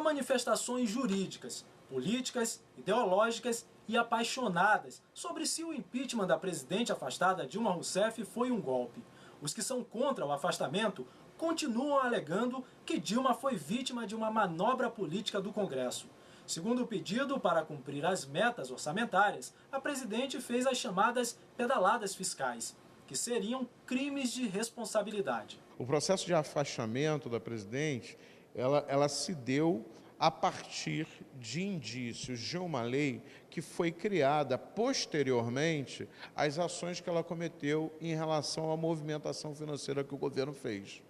manifestações jurídicas, políticas, ideológicas e apaixonadas sobre se o impeachment da presidente afastada Dilma Rousseff foi um golpe. Os que são contra o afastamento continuam alegando que Dilma foi vítima de uma manobra política do Congresso. Segundo o pedido para cumprir as metas orçamentárias, a presidente fez as chamadas pedaladas fiscais, que seriam crimes de responsabilidade. O processo de afastamento da presidente, ela se deu a partir de indícios de uma lei que foi criada posteriormente às ações que ela cometeu em relação à movimentação financeira que o governo fez.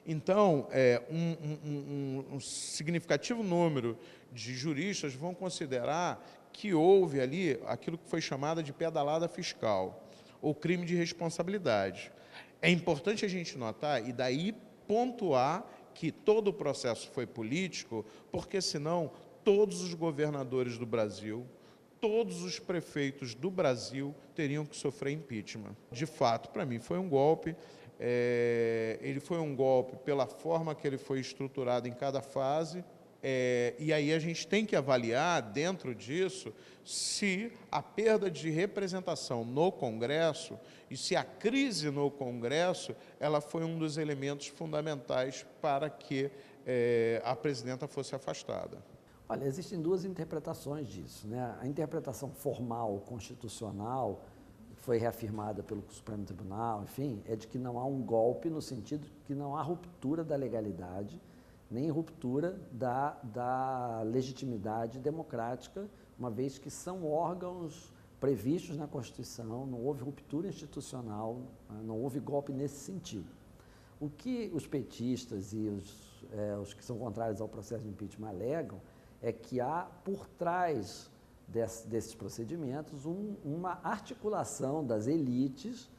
Então, um significativo número de juristas vão considerar que houve ali aquilo que foi chamada de pedalada fiscal, ou crime de responsabilidade. É importante a gente notar e daí pontuar que todo o processo foi político, porque senão todos os governadores do Brasil, todos os prefeitos do Brasil teriam que sofrer impeachment. De fato, para mim foi um golpe. Ele foi um golpe pela forma que ele foi estruturado em cada fase, e aí a gente tem que avaliar, dentro disso, se a perda de representação no Congresso e se a crise no Congresso ela foi um dos elementos fundamentais para que a presidenta fosse afastada. Olha, existem duas interpretações disso, né? A interpretação formal, constitucional, que foi reafirmada pelo Supremo Tribunal, enfim, é de que não há um golpe no sentido que não há ruptura da legalidade, nem ruptura da legitimidade democrática, uma vez que são órgãos previstos na Constituição, não houve ruptura institucional, não houve golpe nesse sentido. O que os petistas e os que são contrários ao processo de impeachment alegam é que há, por trás desses procedimentos, uma articulação das elites,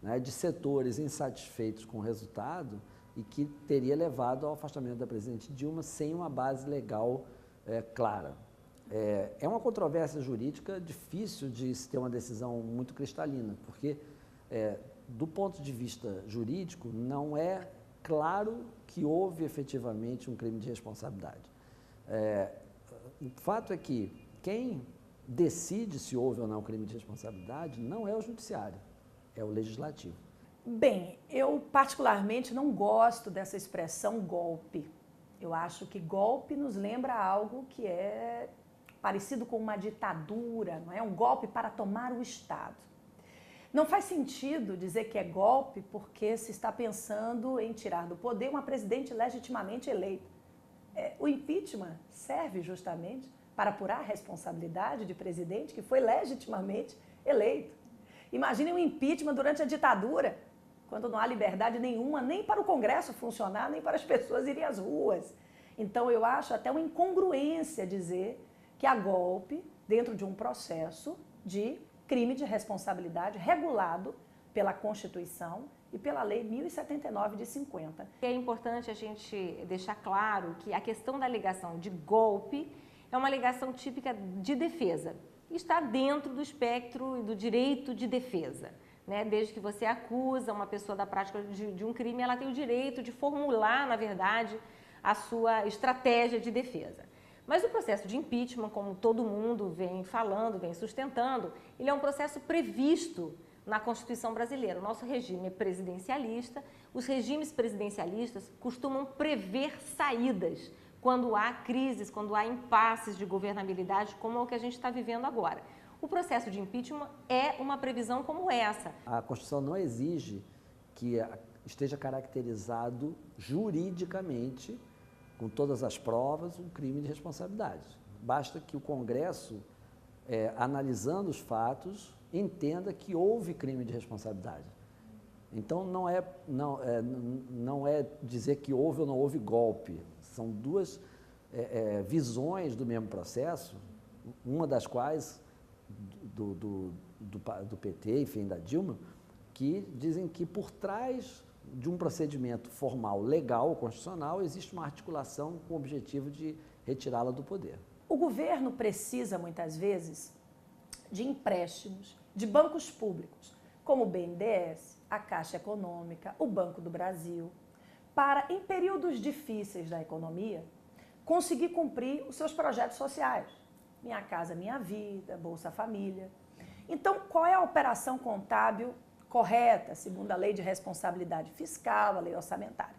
né, de setores insatisfeitos com o resultado e que teria levado ao afastamento da presidente Dilma sem uma base legal clara. É uma controvérsia jurídica difícil de se ter uma decisão muito cristalina, porque, do ponto de vista jurídico, não é claro que houve efetivamente um crime de responsabilidade. O fato é que quem decide se houve ou não crime de responsabilidade não é o judiciário, é o legislativo. Bem, eu particularmente não gosto dessa expressão golpe. Eu acho que golpe nos lembra algo que é parecido com uma ditadura, não é? Um golpe para tomar o Estado. Não faz sentido dizer que é golpe porque se está pensando em tirar do poder uma presidente legitimamente eleita. O impeachment serve justamente para apurar a responsabilidade de presidente que foi legitimamente eleito. Imaginem um impeachment durante a ditadura, quando não há liberdade nenhuma, nem para o Congresso funcionar, nem para as pessoas irem às ruas. Então, eu acho até uma incongruência dizer que há golpe dentro de um processo de crime de responsabilidade regulado pela Constituição e pela Lei 1079 de 50. É importante a gente deixar claro que a questão da alegação de golpe é uma alegação típica de defesa. Está dentro do espectro do direito de defesa. Né? Desde que você acusa uma pessoa da prática de um crime, ela tem o direito de formular, na verdade, a sua estratégia de defesa. Mas o processo de impeachment, como todo mundo vem falando, vem sustentando, ele é um processo previsto na Constituição brasileira. O nosso regime é presidencialista, os regimes presidencialistas costumam prever saídas quando há crises, quando há impasses de governabilidade, como é o que a gente está vivendo agora. O processo de impeachment é uma previsão como essa. A Constituição não exige que esteja caracterizado juridicamente, com todas as provas, um crime de responsabilidade. Basta que o Congresso, analisando os fatos, entenda que houve crime de responsabilidade. Então, não é dizer que houve ou não houve golpe. São duas visões do mesmo processo, uma das quais do PT, enfim, da Dilma, que dizem que por trás de um procedimento formal, legal, constitucional, existe uma articulação com o objetivo de retirá-la do poder. O governo precisa, muitas vezes, de empréstimos de bancos públicos, como o BNDES, a Caixa Econômica, o Banco do Brasil, para, em períodos difíceis da economia, conseguir cumprir os seus projetos sociais. Minha Casa Minha Vida, Bolsa Família. Então, qual é a operação contábil correta, segundo a Lei de Responsabilidade Fiscal, a Lei Orçamentária?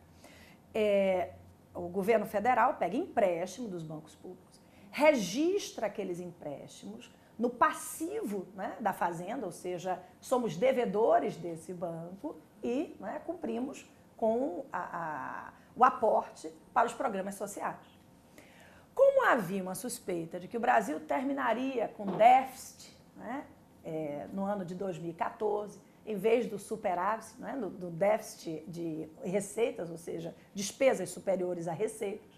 O governo federal pega empréstimo dos bancos públicos, registra aqueles empréstimos no passivo, né, da Fazenda, ou seja, somos devedores desse banco e, né, cumprimos com o aporte para os programas sociais. Como havia uma suspeita de que o Brasil terminaria com déficit, né, no ano de 2014, em vez do superávit, né, do déficit de receitas, ou seja, despesas superiores a receitas,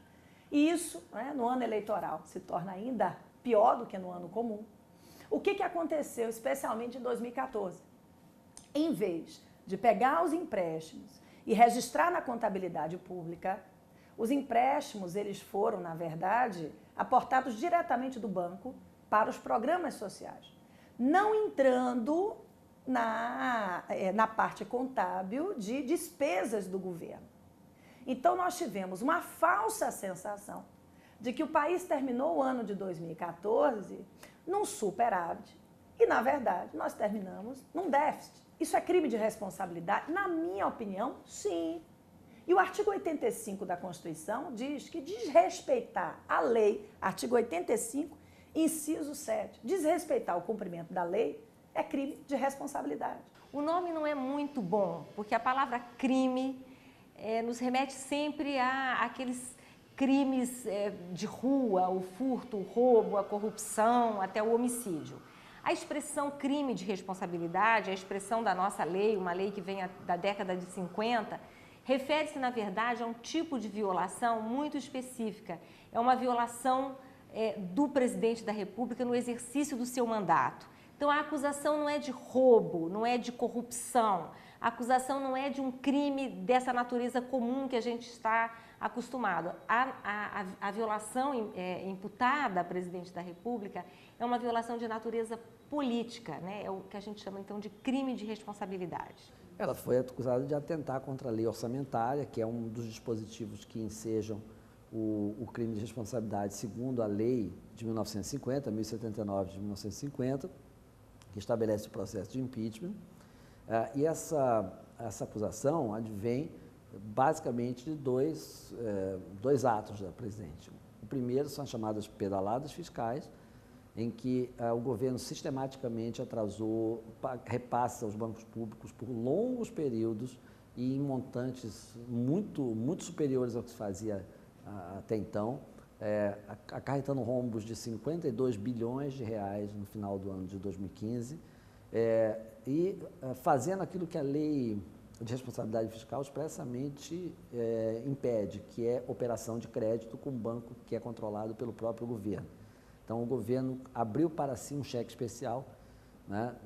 e isso, né, no ano eleitoral se torna ainda pior do que no ano comum. O que aconteceu, especialmente em 2014? Em vez de pegar os empréstimos e registrar na contabilidade pública, os empréstimos, eles foram, na verdade, aportados diretamente do banco para os programas sociais, não entrando na parte contábil de despesas do governo. Então, nós tivemos uma falsa sensação de que o país terminou o ano de 2014 num superávit e, na verdade, nós terminamos num déficit. Isso é crime de responsabilidade? Na minha opinião, sim. E o artigo 85 da Constituição diz que desrespeitar a lei, artigo 85, inciso 7, desrespeitar o cumprimento da lei é crime de responsabilidade. O nome não é muito bom, porque a palavra crime nos remete sempre àqueles crimes de rua, o furto, o roubo, a corrupção, até o homicídio. A expressão crime de responsabilidade, a expressão da nossa lei, uma lei que vem da década de 50, refere-se, na verdade, a um tipo de violação muito específica. É uma violação do presidente da República no exercício do seu mandato. Então, a acusação não é de roubo, não é de corrupção, a acusação não é de um crime dessa natureza comum que a gente está acostumado. A violação imputada à presidente da República é uma violação de natureza política, né? É o que a gente chama, então, de crime de responsabilidade. Ela foi acusada de atentar contra a lei orçamentária, que é um dos dispositivos que ensejam o crime de responsabilidade segundo a lei de 1950, 1079 de 1950, que estabelece o processo de impeachment. E essa acusação advém basicamente de dois atos da presidente. O primeiro são as chamadas pedaladas fiscais, em que o governo sistematicamente atrasou repasses aos bancos públicos por longos períodos e em montantes muito superiores ao que se fazia até então, acarretando rombos de 52 bilhões de reais no final do ano de 2015, e fazendo aquilo que a lei de responsabilidade fiscal expressamente impede, que é operação de crédito com banco que é controlado pelo próprio governo. Então, o governo abriu para si um cheque especial, né,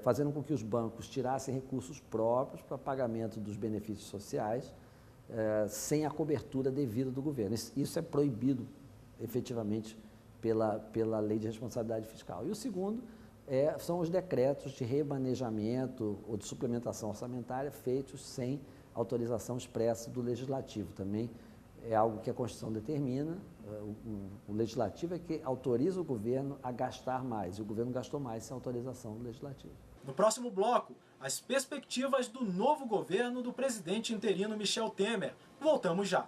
fazendo com que os bancos tirassem recursos próprios para pagamento dos benefícios sociais, sem a cobertura devida do governo. Isso é proibido, efetivamente, pela Lei de Responsabilidade Fiscal. E o segundo são os decretos de remanejamento ou de suplementação orçamentária feitos sem autorização expressa do Legislativo. Também é algo que a Constituição determina. O Legislativo é que autoriza o governo a gastar mais, e o governo gastou mais sem autorização do Legislativo. No próximo bloco, as perspectivas do novo governo do presidente interino Michel Temer. Voltamos já.